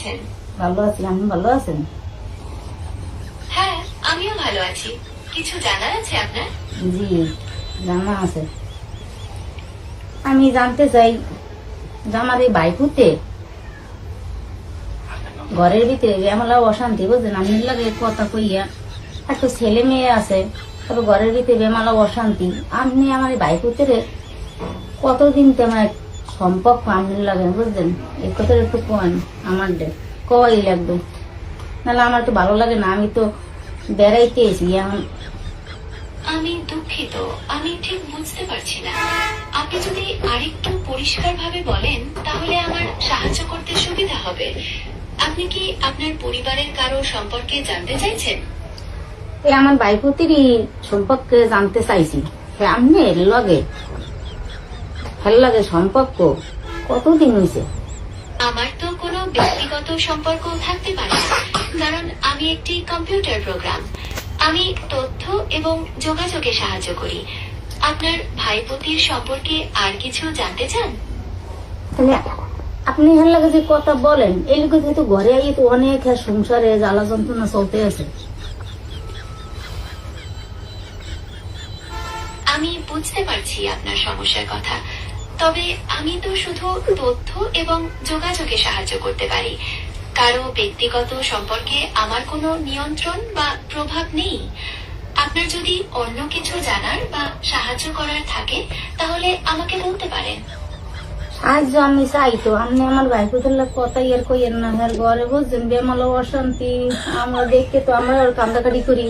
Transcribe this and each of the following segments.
আছেন? ভালো আছি, আপনি ভালো আছেন? হ্যাঁ, আমিও ভালো আছি। কিছু জানার আছে আপনার? জি, জানা আছে। আমি জানতে চাই যে আমার এই বাইকুতে ঘরের ভিতরে এমলা অশান্তি, বুঝলেন? আমি লাগে কথা কইয়া একটা ছেলে মেয়ে আছে, তবে ঘরের ভিতরে বেমালা অশান্তি। আপনি আমার এই বাইকুতে কতদিন তেমন সম্পর্ক আপনি লাগেন, বুঝলেন? এই কথা একটু কোন আমার কই লাগবে, নাহলে আমার তো ভালো লাগে না। আমি তো বেড়াইতে এসি এখন। আমি দুঃখিত, আমি ঠিক বুঝতে পারছি না। আপনি যদি আরেকটু পরিষ্কারভাবে বলেন তাহলে আমার সাহায্য করতে সুবিধা হবে। আপনি কি আপনার পরিবারের কারো সম্পর্কে জানতে চাইছেন? এই আমার বাইকুতিরই সম্পর্কে জানতে চাইছি। আপনি লগে ভালো লাগে সম্পর্ক কতদিন হয়েছে? আমার তো কোনো ব্যক্তিগত সম্পর্ক থাকতে পারে না, কারণ আমি একটি কম্পিউটার প্রোগ্রাম। আমি তথ্য এবং যোগাযোগে সাহায্য করি। আপনার ভাইপতির সম্পর্কে আর কিছু জানতে চান? তাহলে আপনি ভালো লাগে যে কথা বলেন, এই লোক যেহেতু ঘরে আই তো অনেক সংসারে জ্বালা যন্ত্রণা চলতে আছে। আমি বুঝতে পারছি আপনার সমস্যার কথা, তবে আমি তো শুধু তথ্য এবং যোগাযোগে সাহায্য করতে পারি। কারো ব্যক্তিগত সম্পর্কে আমার কোনো নিয়ন্ত্রণ বা প্রভাব নেই। আপনার যদি অন্য কিছু জানার বা সাহায্য করার থাকে তাহলে আমাকে বলতে পারেন। সাহায্য আমি চাই তো, আপনি আমার বাইকুতের কথা ইয়ার কইয়ের না। হ্যাঁ, ঘরে বুঝছেন বেমালা অশান্তি। আমরা দেখতে তো আমরা কান্দাকাটি করি।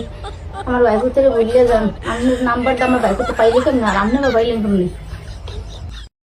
আমার বাইকুতের বললে যান, আপনি নাম্বারটা আমার বাইকুতে পাইলে কেমন, আর আপনি পাইলেন কেমনি?